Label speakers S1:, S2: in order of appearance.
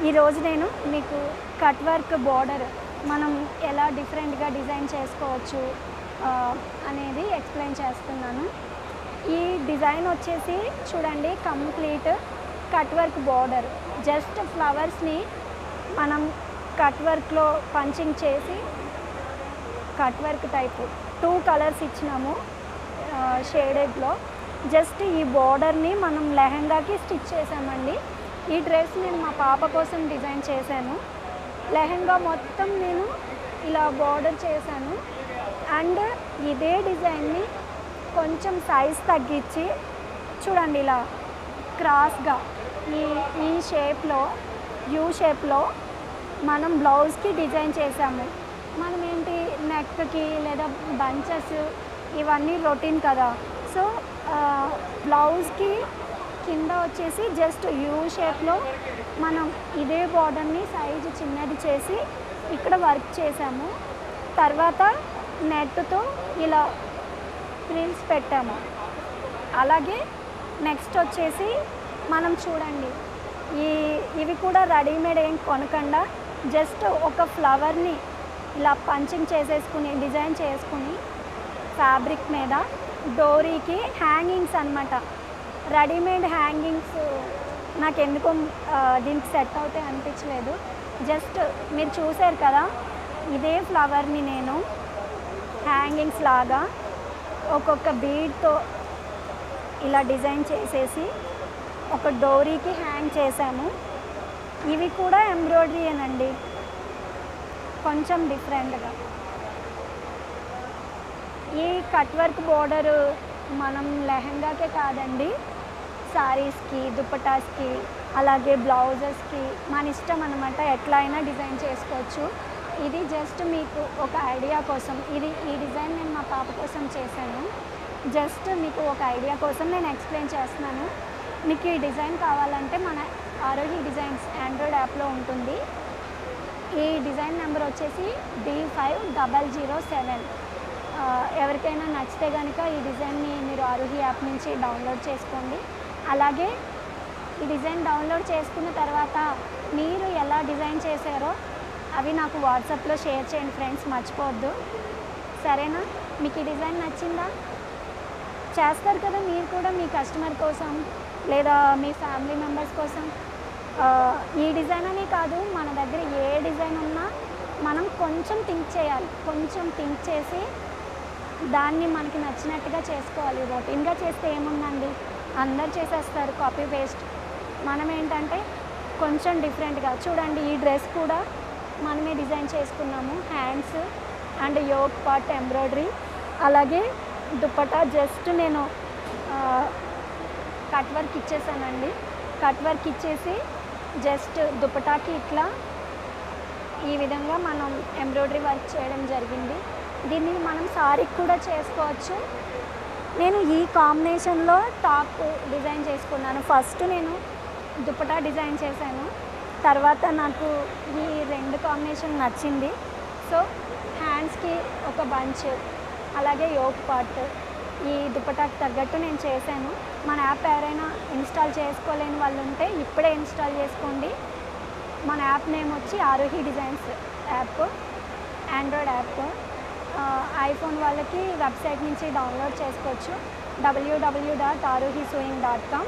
S1: ఈరోజు నేను మీకు కట్ వర్క్ బోర్డర్ మనం ఎలా డిఫరెంట్గా డిజైన్ చేసుకోవచ్చు అనేది ఎక్స్ప్లెయిన్ చేస్తున్నాను. ఈ డిజైన్ వచ్చేసి చూడండి, complete cut work border. Just ఫ్లవర్స్ని మనం కట్ వర్క్లో పంచింగ్ చేసి కట్ వర్క్ టైపు 2 కలర్స్ ఇచ్చినాము షేడెడ్లో. జస్ట్ ఈ బోర్డర్ని మనం లెహంగాకి స్టిచ్ చేసామండి. ఈ డ్రెస్ నేను మా పాప కోసం డిజైన్ చేశాను. లెహంగా మొత్తం నేను ఇలా బోర్డర్ చేశాను. అండ్ ఇదే డిజైన్ని కొంచెం సైజ్ తగ్గించి చూడండి, ఇలా క్రాస్గా ఈ షేప్లో యూ షేప్లో మనం బ్లౌజ్కి డిజైన్ చేసాము. మనం ఏంటి నెక్కి లేదా బంచెస్ ఇవన్నీ రొటీన్ కదా. సో బ్లౌజ్కి కింద వచ్చేసి జస్ట్ యూ షేప్లో మనం ఇదే బోర్డర్ని సైజు చిన్నది చేసి ఇక్కడ వర్క్ చేసాము. తర్వాత నెట్తో ఇలా ప్రిల్స్ పెట్టాము. అలాగే నెక్స్ట్ వచ్చేసి మనం చూడండి, ఇవి కూడా రెడీమేడ్ ఏం కొనకుండా జస్ట్ ఒక ఫ్లవర్ని ఇలా పంచింగ్ చేసేసుకుని డిజైన్ చేసుకుని ఫ్యాబ్రిక్ మీద డోరీకి హ్యాంగింగ్స్ అన్నమాట. రెడీమేడ్ హ్యాంగింగ్స్ నాకు ఎందుకో దీనికి సెట్ అవుతాయి అనిపించలేదు. జస్ట్ మీరు చూసారు కదా, ఇదే ఫ్లవర్ని నేను హ్యాంగింగ్స్ లాగా ఒక్కొక్క బీడ్తో ఇలా డిజైన్ చేసేసి ఒక డోరీకి హ్యాంగ్ చేశాము. ఇవి కూడా ఎంబ్రాయిడరీయేనండి, కొంచెం డిఫరెంట్గా. ఈ కట్ వర్క్ బోర్డరు మనం లెహంగాకే కాదండి, శారీస్కి, దుపటాస్కి, అలాగే బ్లౌజెస్కి మన ఇష్టం అన్నమాట. ఎట్లా అయినా డిజైన్ చేసుకోవచ్చు. ఇది జస్ట్ మీకు ఒక ఐడియా కోసం, ఈ డిజైన్ నేను మా పాప కోసం చేశాను. జస్ట్ మీకు ఒక ఐడియా కోసం నేను ఎక్స్ప్లెయిన్ చేస్తున్నాను. మీకు ఈ డిజైన్ కావాలంటే మన ఆరోహి డిజైన్స్ ఆండ్రాయిడ్ యాప్లో ఉంటుంది. ఈ డిజైన్ నెంబర్ వచ్చేసి D5007. ఎవరికైనా నచ్చితే కనుక ఈ డిజైన్ని మీరు ఆరోహి యాప్ నుంచి డౌన్లోడ్ చేసుకోండి. అలాగే ఈ డిజైన్ డౌన్లోడ్ చేసుకున్న తర్వాత మీరు ఎలా డిజైన్ చేశారో అవి నాకు వాట్సాప్లో షేర్ చేయండి ఫ్రెండ్స్, మర్చిపోవద్దు. సరేనా? మీకు ఈ డిజైన్ నచ్చిందా? చేస్తారు కదా మీరు కూడా మీ కస్టమర్ కోసం లేదా మీ ఫ్యామిలీ మెంబర్స్ కోసం. ఈ డిజైన్ అనే కాదు, మన దగ్గర ఏ డిజైన్ ఉన్నా మనం కొంచెం థింక్ చేయాలి. కొంచెం థింక్ చేసి దాన్ని మనకి నచ్చినట్టుగా చేసుకోవాలి. రొటీన్గా చేస్తే ఏముందండి, అందరు చేసేస్తారు కాపీ పేస్ట్. మనం ఏంటంటే కొంచెం డిఫరెంట్గా. చూడండి, ఈ డ్రెస్ కూడా మనమే డిజైన్ చేసుకున్నాము. Hands and yoke part embroidery, అలాగే దుపట్టా జస్ట్ నేను కట్ వర్క్ ఇచ్చేసానండి. కట్ వర్క్ ఇచ్చేసి జస్ట్ దుపట్టాకి ఇట్లా ఈ విధంగా మనం ఎంబ్రాయిడరీ వర్క్ చేయడం జరిగింది. దీన్ని మనం సారీకి కూడా చేసుకోవచ్చు. నేను ఈ కాంబినేషన్లో టాప్ డిజైన్ చేసుకున్నాను. ఫస్ట్ నేను దుపట్టా డిజైన్ చేశాను, తర్వాత నాకు ఈ 2 కాంబినేషన్ నచ్చింది. సో హ్యాండ్స్కి ఒక బంచ్, అలాగే యోక్ పార్ట్ ఈ దుపట్టాకి తగ్గట్టు నేను చేశాను. మన యాప్ ఎవరైనా ఇన్స్టాల్ చేసుకోలేని వాళ్ళు ఉంటే ఇప్పుడే ఇన్స్టాల్ చేసుకోండి. మన యాప్ నేమ్ వచ్చి Aarohi designs app, Android app. IPhone వాళ్ళకి వెబ్సైట్ నుంచి డౌన్లోడ్ చేసుకోవచ్చు, www.arohisewing.com.